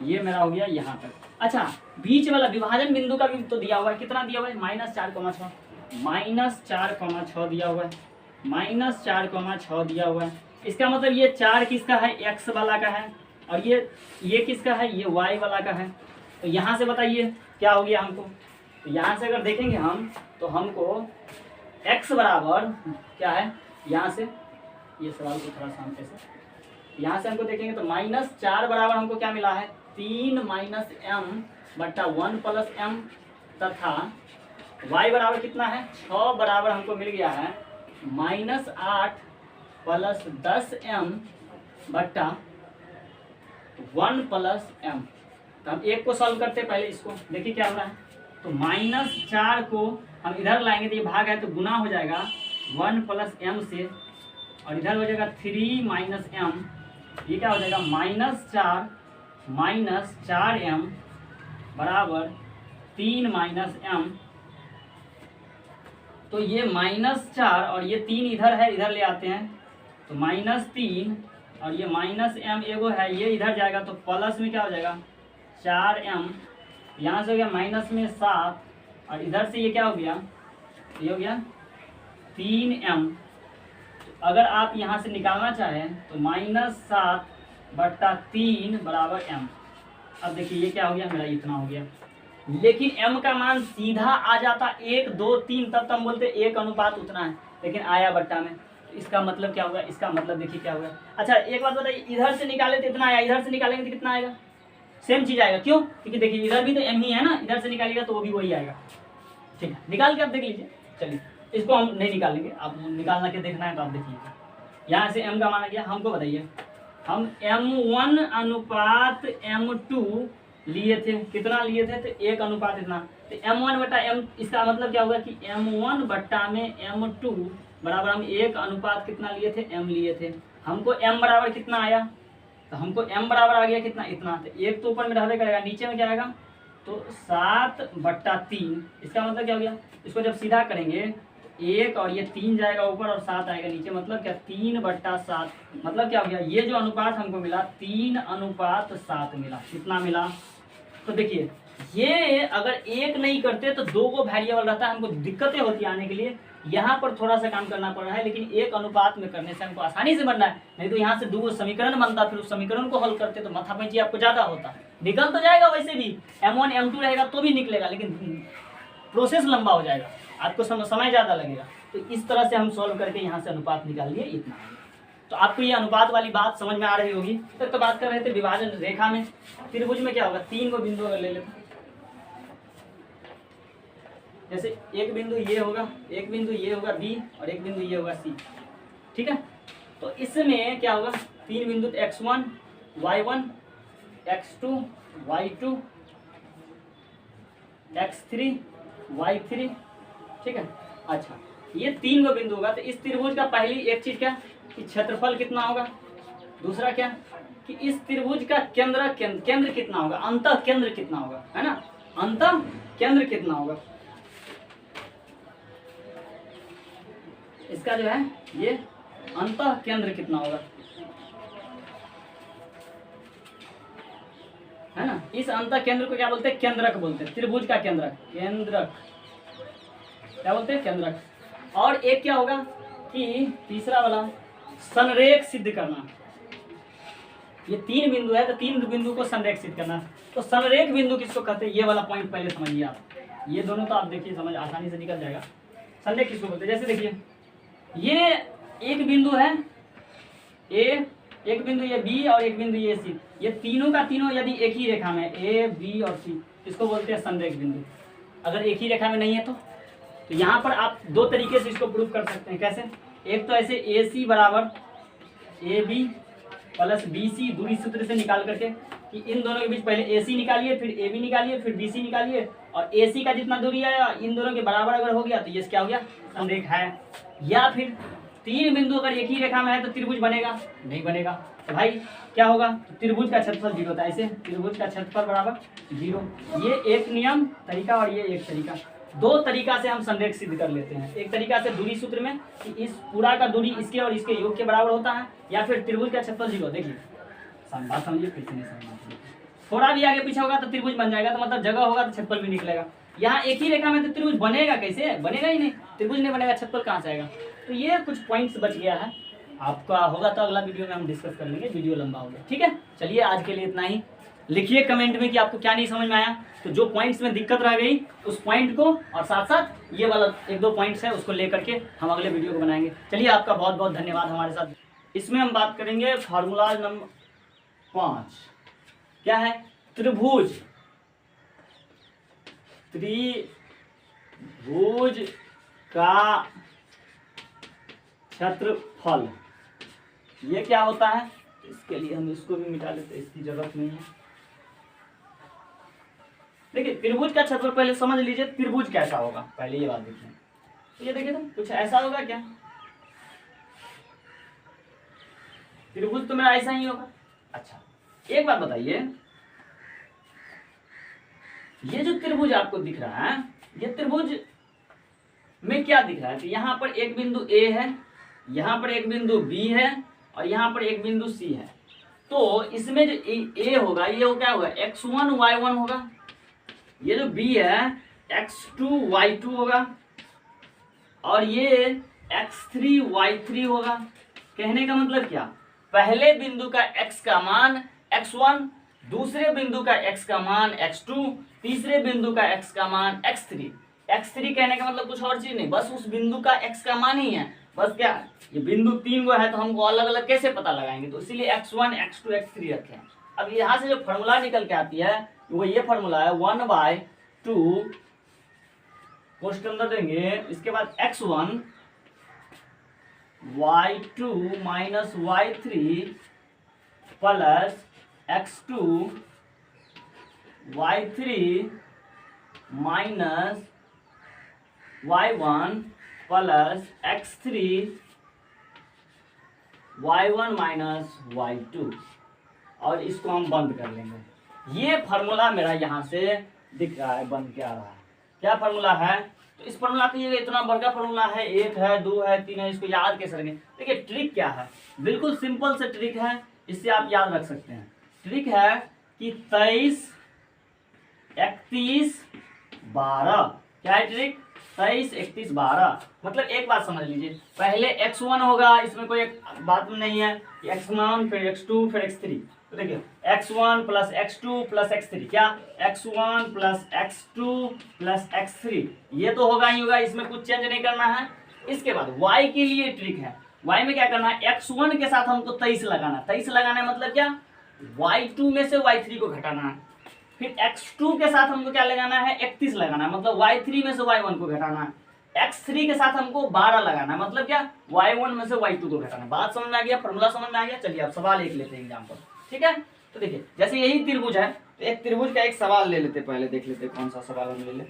ये मेरा हो गया यहाँ तक। अच्छा बीच वाला विभाजन बिंदु का भी तो दिया हुआ है, कितना दिया हुआ है -4,6 -4,6 दिया हुआ है, -4,6 दिया हुआ है। इसका मतलब ये 4 किसका है, x वाला का है, और ये किसका है, ये y वाला का है। तो यहाँ से बताइए क्या हो गया हमको। तो यहाँ से अगर देखेंगे हम तो हमको x बराबर क्या है, यहाँ से ये सवाल को थोड़ा शांति से, यहाँ से हमको देखेंगे तो -4 बराबर हमको क्या मिला है 3 -m/1 + m, तथा y बराबर कितना है 6 बराबर हमको मिल गया है -8 + 10m/1 + m। तो हम एक को सॉल्व करते हैं पहले इसको, देखिए क्या हो रहा है। तो -4 को हम इधर लाएंगे तो ये भाग है तो गुना हो जाएगा 1 + m से, और इधर हो जाएगा 3 - m, ये क्या हो जाएगा -4 - 4m बराबर 3 - m। तो ये -4 और ये 3 इधर है, इधर ले आते हैं तो -3 और ये -m एगो है, ये इधर जाएगा तो प्लस में क्या हो जाएगा 4m, यहाँ से हो गया माइनस में 7 और इधर से ये क्या हो गया, ये हो गया 3m। तो अगर आप यहाँ से निकालना चाहें तो -7/3 बराबर m। अब देखिए ये क्या हो गया, मेरा इतना हो गया, लेकिन m का मान सीधा आ जाता 1 2 3, तब हम बोलते 1 अनुपात उतना है, लेकिन आया बट्टा में। तो इसका मतलब क्या होगा, इसका मतलब देखिए क्या होगा। अच्छा एक बात बताइए, इधर से निकाले तो इतना आया, इधर से निकालेंगे तो कितना आएगा, सेम चीज आएगा। क्यों, क्योंकि देखिए इधर भी तो m ही है ना, इधर से निकालिएगा तो वो भी वही आएगा। ठीक है, निकाल के आप देख लीजिए। चलिए इसको हम नहीं निकालेंगे, आप निकालना के देखना है तो आप देख लीजिए। यहाँ से m का मान आ गया, हमको बताइए हम m1 अनुपात m2 लिए थे, कितना लिए थे तो 1 अनुपात इतना। तो m1/m, इसका मतलब क्या होगा कि m1/m2 बराबर हम 1 अनुपात कितना लिए थे, m लिए थे। हमको m बराबर कितना आया, तो हमको m बराबर आ गया कितना, इतना। तो 1 तो ऊपर में रहने करेगा, नीचे में क्या आएगा तो 7/3। इसका मतलब क्या हो गया, इसको जब सीधा करेंगे 1 और ये 3 जाएगा ऊपर और 7 आएगा नीचे, मतलब क्या 3/7। मतलब क्या हो गया, ये जो अनुपात हमको मिला 3:7 मिला। कितना मिला, तो देखिए ये अगर 1 नहीं करते तो 2 को वेरिएबल रहता है, हमको दिक्कतें होती आने के लिए, यहाँ पर थोड़ा सा काम करना पड़ रहा है, लेकिन 1 अनुपात में करने से हमको आसानी से बनना है। नहीं तो यहाँ से 2 समीकरण बनता, फिर उस समीकरण को हल करते तो माथापैंची आपको ज़्यादा होता। निकल तो जाएगा वैसे भी, m1 m2 रहेगा तो भी निकलेगा, लेकिन प्रोसेस लंबा हो जाएगा, आपको समय ज़्यादा लगेगा। तो इस तरह से हम सॉल्व करके यहाँ से अनुपात निकाल लिए, इतना। तो आपको ये अनुपात वाली बात समझ में आ रही होगी। तक तो बात कर रहे थे विभाजन रेखा में, त्रिभुज में क्या होगा, 3 को बिंदु अगर ले लेते, जैसे एक बिंदु ये होगा, एक बिंदु ये होगा B और एक बिंदु ये होगा C। ठीक है, तो इसमें क्या होगा 3 बिंदु, x1 y1 x2 y2 x3 y3। ठीक है, अच्छा ये 3 को बिंदु होगा। तो इस त्रिभुज का पहली एक चीज क्या कि क्षेत्रफल कितना होगा, दूसरा क्या कि इस त्रिभुज का केंद्र कितना होगा, अंतः केंद्र कितना होगा, है ना, अंतः केंद्र कितना होगा। इसका जो है ये अंतः केंद्र कितना होगा, है ना। इस अंतः केंद्र को क्या बोलते हैं, केंद्रक बोलते हैं, त्रिभुज का केंद्रक, केंद्रक क्या बोलते हैं, केंद्रक। और एक क्या होगा कि तीसरा वाला संरेख सिद्ध करना। ये 3 बिंदु है तो 3 बिंदु को संरेख सिद्ध करना। तो संरेख बिंदु किसको कहते हैं, ये वाला पॉइंट पहले समझिए आप। ये दोनों तो आप देखिए समझ आसानी से निकल जाएगा। संरेख किसको बोलते हैं, जैसे देखिए ये एक बिंदु है ए, एक बिंदु ये बी और एक बिंदु ये सी। ये तीनों का तीनों यदि एक ही रेखा में ए बी और सी, इसको बोलते हैं संरेख बिंदु। अगर एक ही रेखा में नहीं है तो यहाँ पर आप 2 तरीके से इसको प्रूव कर सकते हैं। कैसे, एक तो ऐसे ए सी बराबर A B plus B C, दूरी सूत्र से निकाल करके कि इन दोनों के बीच पहले ए सी निकालिए, फिर ए बी निकालिए, फिर बी सी निकालिए, और ए सी का जितना दूरी आया इन दोनों के बराबर अगर हो गया तो ये क्या हो गया, संरेख है। या फिर 3 बिंदु अगर एक ही रेखा में है तो त्रिभुज बनेगा, नहीं बनेगा तो भाई क्या होगा, तो त्रिभुज का क्षेत्रफल 0 होता है। ऐसे त्रिभुज का क्षेत्रफल बराबर 0। ये एक नियम तरीका और ये एक तरीका। दो तरीका से हम संरेख सिद्ध कर लेते हैं। एक तरीका से दूरी सूत्र में कि इस पूरा का दूरी इसके और इसके योग के बराबर होता है, या फिर त्रिभुज का क्षेत्रफल 0। देखिए बात समझिए, फिर से नहीं समझना, थोड़ा भी आगे पीछे होगा तो त्रिभुज बन जाएगा, तो मतलब जगह होगा तो क्षेत्रफल भी निकलेगा। यहाँ एक ही रेखा में तो त्रिभुज बनेगा कैसे, बनेगा ही नहीं, त्रिभुज नहीं बनेगा, क्षेत्रफल कहाँ से आएगा। तो ये कुछ पॉइंट्स बच गया है, आपका होगा तो अगला वीडियो में हम डिस्कस कर लेंगे, वीडियो लंबा हो गया। ठीक है, चलिए आज के लिए इतना ही। लिखिए कमेंट में कि आपको क्या नहीं समझ में आया, तो जो पॉइंट्स में दिक्कत रह गई उस पॉइंट को, और साथ साथ ये वाला एक दो पॉइंट्स है उसको लेकर के हम अगले वीडियो को बनाएंगे। चलिए आपका बहुत बहुत धन्यवाद हमारे साथ। इसमें हम बात करेंगे फार्मूला नंबर 5, क्या है, त्रिभुज का क्षेत्रफल। ये क्या होता है, इसके लिए हम इसको भी मिटा लेते हैं, इसकी जरूरत नहीं है। देखिए त्रिभुज का क्षेत्रफल पहले समझ लीजिए, त्रिभुज कैसा होगा पहले ये बात देखिए। तो ये देखिए तो कुछ ऐसा होगा क्या, त्रिभुज तो मेरा ऐसा ही होगा। अच्छा एक बात बताइए, ये जो त्रिभुज आपको दिख रहा है, ये त्रिभुज में क्या दिख रहा है कि यहाँ पर एक बिंदु A है, यहाँ पर एक बिंदु B है, और यहाँ पर एक बिंदु C है। तो इसमें जो A होगा ये क्या होगा, x1 y1 होगा, ये जो B है x2 y2 होगा, और ये x3 y3 होगा। कहने का मतलब क्या, पहले बिंदु का x का मान x1, दूसरे बिंदु का x का मान x2, तीसरे बिंदु का x का मान x3। x3 कहने का मतलब कुछ और चीज नहीं, बस उस बिंदु का x का मान ही है। बस क्या, ये बिंदु 3 को है तो हमको अलग अलग कैसे पता लगाएंगे, तो इसीलिए x1 x2 x3 रखे हैं। अब यहाँ से जो फॉर्मूला निकल के आती है वो ये फॉर्मूला है 1/2 कोष्ठ के अंदर देंगे, इसके बाद x1 y2 minus y3 plus x2 y3 minus y1 plus x3 y1 minus y2, और इसको हम बंद कर लेंगे। ये फार्मूला मेरा यहाँ से दिख रहा है, बन के आ रहा है। क्या फार्मूला है, तो इस फार्मूला का ये इतना बड़ा फार्मूला है, 1 है 2 है 3 है, इसको याद कैसे रखेंगे। देखिए ट्रिक क्या है, बिल्कुल सिंपल से ट्रिक है, इससे आप याद रख सकते हैं। ट्रिक है कि 23 31 12, क्या है ट्रिक, 23 31 12। मतलब एक बात समझ लीजिए, पहले x1 होगा, इसमें कोई एक बात नहीं है, x1 फिर x2 फिर x3। तो देखिए x1 plus x2 plus x3, क्या x1 plus x2 plus x3, ये तो होगा ही होगा, इसमें कुछ चेंज नहीं करना है। इसके बाद y के लिए ट्रिक है, y में क्या करना है, x1 के साथ हमको 23 लगाना है। 23 लगाना है मतलब क्या, y2 में से y3 को घटाना है। फिर x2 के साथ हमको क्या लगाना है, 31 लगाना है, मतलब y3 में से y1 को घटाना है। x3 के साथ हमको 12 लगाना है, मतलब क्या, y1 में से y2 को घटाना है। बात समझ में आ गया, फॉर्मूला समझ में आ गया। चलिए अब सवाल एक लेते हैं एग्जाम्पल, ठीक है। तो देखिए जैसे यही त्रिभुज है, तो एक त्रिभुज का एक सवाल ले लेते, पहले देख लेते कौन सा सवाल हम ले ले,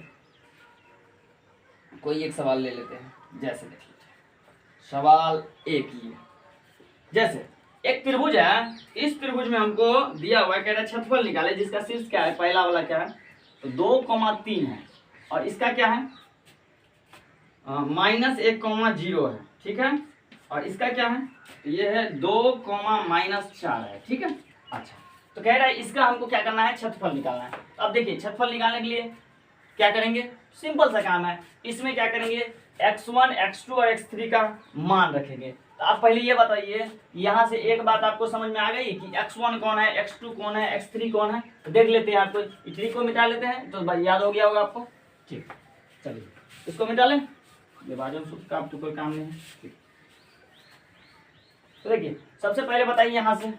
कोई एक सवाल ले लेते हैं। जैसे देख लेते सवाल एक ही है, जैसे एक त्रिभुज है, इस त्रिभुज में हमको दिया हुआ है, कह रहा है क्षेत्रफल निकाले, जिसका शीर्ष क्या है, पहला वाला क्या है, तो 2,3 है, और इसका क्या है -1,0 है, ठीक है। और इसका क्या है, ये है 2,-4 है, ठीक है। अच्छा तो कह रहा है इसका हमको क्या करना है, क्षेत्रफल निकालना है। तो अब देखिए क्षेत्रफल निकालने के लिए क्या करेंगे, सिंपल सा काम है। इसमें क्या करेंगे, x1 x2 और x3 का मान रखेंगे। तो आप पहले ये बताइए, यहाँ से एक बात आपको समझ में आ गई कि x1 कौन है, x2 कौन है, x3 कौन है। तो देख लेते हैं, आपको ट्रिक को मिटा लेते हैं, तो याद हो गया होगा आपको। ठीक, चलिए इसको मिटा लें, विभाजन सूत्र का आपको कोई काम नहीं है। ठीक, तो देखिए सबसे पहले बताइए यहाँ से,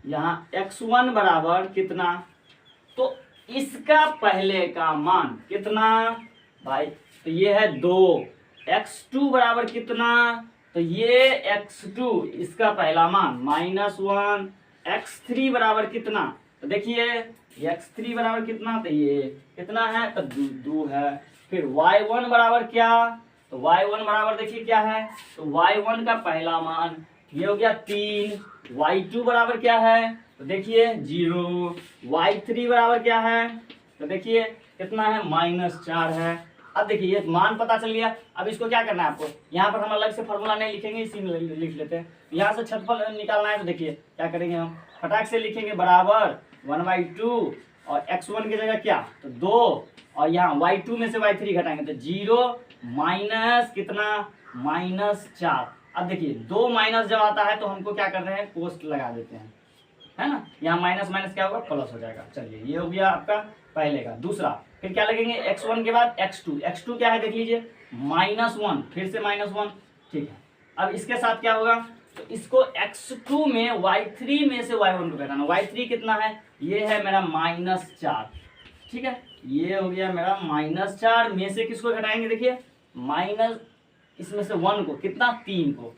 यहाँ x1 बराबर कितना, तो इसका पहले का मान कितना भाई, तो ये है 2। x2 बराबर कितना, तो ये x2 इसका पहला मान -1। x3 बराबर कितना, तो देखिए x3 बराबर कितना, तो ये कितना है, तो 2 है। फिर y1 बराबर क्या, तो y1 बराबर देखिए क्या है, तो y1 का पहला मान ये हो गया 3। y2 बराबर क्या है, तो देखिए 0। y3 बराबर क्या है, तो देखिए कितना है, -4 है। अब देखिए ये मान पता चल गया। अब इसको क्या करना है आपको, यहाँ पर हम अलग से फॉर्मूला नहीं लिखेंगे, इसी में लिख लेते हैं। यहाँ से क्षेत्रफल निकालना है तो देखिए क्या करेंगे, हम फटाक से लिखेंगे बराबर 1/2 और x1 की जगह क्या तो 2 और यहाँ y2 में से y3 घटाएंगे तो 0 माइनस कितना -4। अब देखिए 2 माइनस जब आता है तो हमको क्या कर रहे हैं, कोष्ट लगा देते हैं, है ना। यहाँ माइनस माइनस क्या होगा, प्लस हो जाएगा। चलिए ये हो गया आपका पहले का। दूसरा फिर क्या लगेंगे, x1 के बाद x2 क्या है देख लीजिए -1, फिर से -1, ठीक है। अब इसके साथ क्या होगा, तो इसको x2 में y3 में से y1 को घटाना। y3 कितना है, ये है मेरा -4, ठीक है। ये हो गया मेरा -4 में से किसको घटाएंगे, देखिए माइनस इसमें से 1 को, कितना 3 को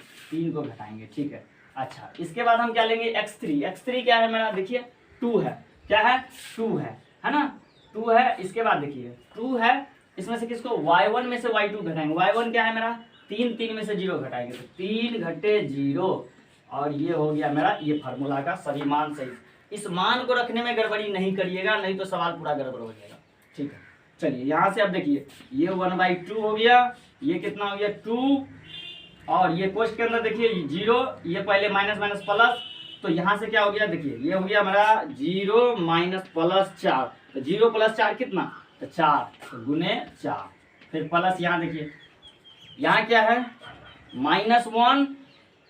घटाएंगे, ठीक है। अच्छा इसके बाद हम क्या लेंगे, x3 क्या है मेरा, देखिए 2 है, क्या है 2 है ना, 2 है। इसके बाद देखिए 2 है, इसमें से किसको y1 में से y2 घटाएंगे। y1 क्या है मेरा 3 में से 0 घटाएंगे तो 3 घटे 0 और ये हो गया मेरा ये फार्मूला का सभी मान सही। इस मान को रखने में गड़बड़ी नहीं करिएगा, नहीं तो सवाल पूरा गड़बड़ हो जाएगा, ठीक है। चलिए यहाँ से अब देखिए ये 1/2 हो गया, ये कितना हो गया 2 और ये कोष्ठ के अंदर देखिए 0, ये पहले माइनस माइनस प्लस, तो यहाँ से क्या हो गया देखिए ये हो गया मेरा 0 माइनस प्लस 4, तो 0 प्लस 4 कितना तो 4, तो गुने 4, फिर प्लस यहाँ देखिए यहाँ क्या है -1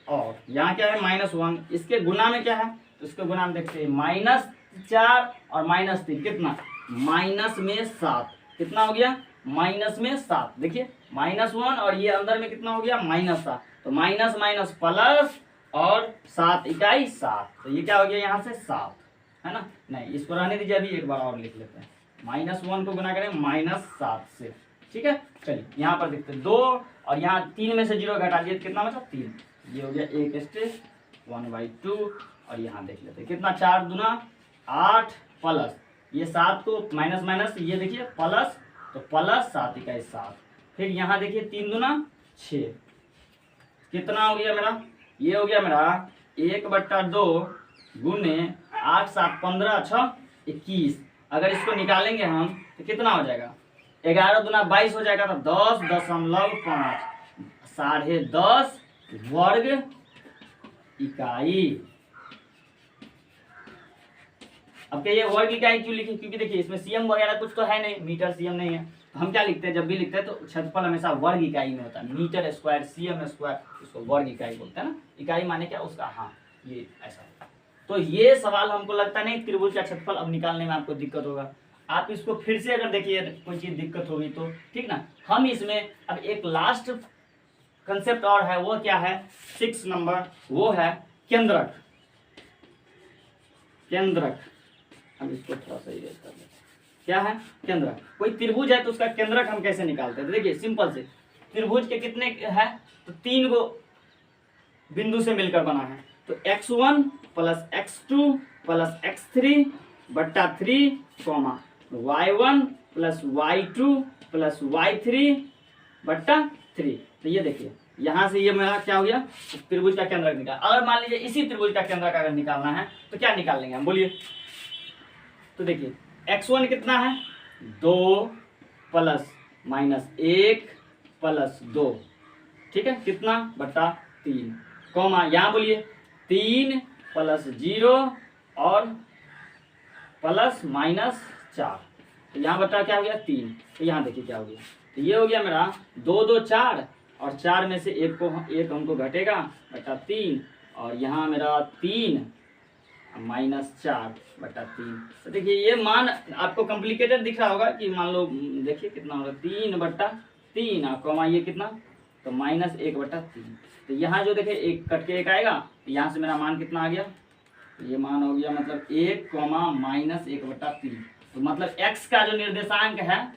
और यहाँ क्या है -1, इसके गुना में क्या है तो इसके गुना में देखते हैं -4 और -3 कितना माइनस में 7, कितना हो गया माइनस में 7, देखिए -1 और ये अंदर में कितना हो गया -7, तो माइनस माइनस प्लस और 7 इकाई 7, तो ये क्या हो गया यहाँ से 7, है ना। नहीं इसको रहने दीजिए, अभी एक बार और लिख लेते हैं, -1 को गुना करें -7 से, ठीक है। चलिए यहाँ पर देखते हैं 2 और यहाँ 3 में से 0 घटा दिए कितना बचा 3, ये हो गया 1/2 और यहाँ देख लेते हैं कितना 4 दूना 8 प्लस ये 7 को माइनस माइनस ये देखिए प्लस, तो प्लस 7 इकाई 7, फिर यहाँ देखिए 3 दूना 6, कितना हो गया मेरा, ये हो गया मेरा 1/2 गुने 8 7 15 6 21। अगर इसको निकालेंगे हम तो कितना हो जाएगा 11 दूना 22 हो जाएगा, तो 10.5 10.5 वर्ग इकाई। अब क्या ये वर्ग इकाई क्यों लिखे, क्योंकि देखिए इसमें सीएम वगैरह कुछ तो है नहीं, मीटर सीएम नहीं है, तो हम क्या लिखते हैं जब भी लिखते हैं तो क्षेत्रफल हमेशा वर्ग इकाई में होता है, मीटर स्क्वायर सीएम स्क्वायर इसको वर्ग इकाई बोलते हैं ना। इकाई माने क्या उसका, हाँ ये ऐसा। तो ये सवाल हमको लगता नहीं त्रिभुज का क्षेत्रफल अब निकालने में आपको दिक्कत होगा, आप इसको फिर से अगर देखिए कोई चीज दिक्कत होगी तो ठीक ना। हम इसमें अब एक लास्ट कंसेप्ट और है, वो क्या है 6 नंबर, वो है केंद्रक। हम इसको थोड़ा सा इरेज कर लेते हैं, क्या है केंद्रक। कोई त्रिभुज है तो उसका केंद्रक हम कैसे निकालते हैं, तो देखिए सिंपल से त्रिभुज के कितने है तो 3 गो बिंदु से मिलकर बना है, तो x1 plus x2 plus x3 बट्टा 3 comma y1 plus y2 plus y3 बट्टा 3। तो ये देखिए यहाँ से ये मेरा क्या हो गया त्रिभुज का केंद्रक निकाल। अगर मान लीजिए इसी त्रिभुज का केंद्रक अगर निकालना है तो क्या निकाल लेंगे हम, बोलिए। तो देखिए x1 कितना है 2 प्लस -1 प्लस 2, ठीक है, कितना बट्टा 3 कॉमा यहाँ बोलिए 3 प्लस 0 और प्लस -4, तो यहाँ बट्टा क्या हो गया 3, तो यहाँ देखिए क्या हो गया, तो ये हो गया मेरा 2 2 4 और 4 में से एक हमको घटेगा बट्टा 3 और यहाँ मेरा 3 -4 बट्टा 3। तो देखिए ये मान आपको कॉम्प्लिकेटेड दिख रहा होगा कि मान लो देखिए कितना होगा 3/3 और कॉमा ये कितना तो -1/3, तो यहाँ जो देखिए एक कट के एक आएगा, तो यहाँ से मेरा मान कितना आ गया, ये मान हो गया मतलब 1, -1/3। तो मतलब x का जो निर्देशांक है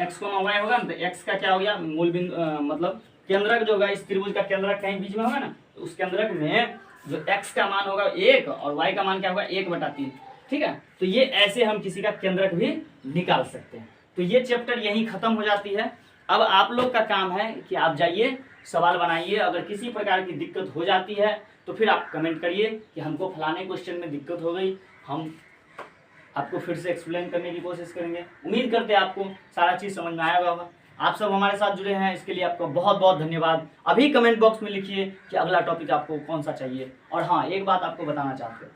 x, y होगा ना, तो x का क्या हो गया मूल बिंदु मतलब केंद्रक जो होगा इस त्रिभुज का केंद्रक कहीं बीच में होगा ना, तो उस केंद्रक में जो x का मान होगा 1 और y का मान क्या होगा 1/3, ठीक है। तो ये ऐसे हम किसी का केंद्रक भी निकाल सकते हैं। तो ये चैप्टर यहीं खत्म हो जाती है। अब आप लोग का काम है कि आप जाइए सवाल बनाइए, अगर किसी प्रकार की दिक्कत हो जाती है तो फिर आप कमेंट करिए कि हमको फलाने क्वेश्चन में दिक्कत हो गई, हम आपको फिर से एक्सप्लेन करने की कोशिश करेंगे। उम्मीद करते हैं आपको सारा चीज़ समझ में आया होगा। आप सब हमारे साथ जुड़े हैं, इसके लिए आपका बहुत बहुत धन्यवाद। अभी कमेंट बॉक्स में लिखिए कि अगला टॉपिक आपको कौन सा चाहिए। और हाँ, एक बात आपको बताना चाहते हैं,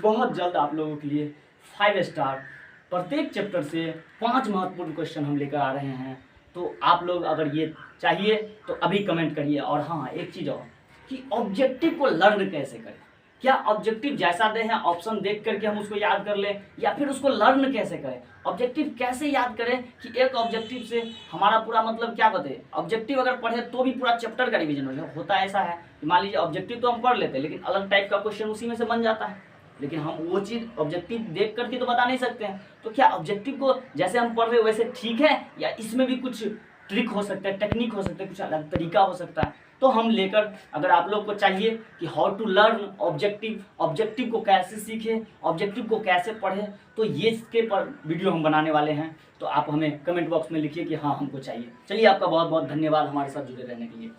बहुत जल्द आप लोगों के लिए 5 स्टार प्रत्येक चैप्टर से 5 महत्वपूर्ण क्वेश्चन हम लेकर आ रहे हैं। तो आप लोग अगर ये चाहिए तो अभी कमेंट करिए। और हाँ, एक चीज़ और कि ऑब्जेक्टिव को लर्न कैसे करें। क्या ऑब्जेक्टिव जैसा दे हैं ऑप्शन देख करके हम उसको याद कर लें, या फिर उसको लर्न कैसे करें, ऑब्जेक्टिव कैसे याद करें कि एक ऑब्जेक्टिव से हमारा पूरा मतलब क्या बताए। ऑब्जेक्टिव अगर पढ़े तो भी पूरा चैप्टर का रिवीजन हो जाए। होता ऐसा है कि मान लीजिए ऑब्जेक्टिव तो हम पढ़ लेते हैं, लेकिन अलग टाइप का क्वेश्चन उसी में से बन जाता है, लेकिन हम वो चीज़ ऑब्जेक्टिव देख करके तो बता नहीं सकते हैं। तो क्या ऑब्जेक्टिव को जैसे हम पढ़ रहे वैसे ठीक है, या इसमें भी कुछ ट्रिक हो सकता है, टेक्निक हो सकता है, कुछ अलग तरीका हो सकता है। तो हम लेकर, अगर आप लोग को चाहिए कि how to learn objective, objective को कैसे सीखें, ऑब्जेक्टिव को कैसे पढ़ें, तो ये इसके पर वीडियो हम बनाने वाले हैं। तो आप हमें कमेंट बॉक्स में लिखिए कि हाँ हमको चाहिए। चलिए, आपका बहुत बहुत धन्यवाद हमारे साथ जुड़े रहने के लिए।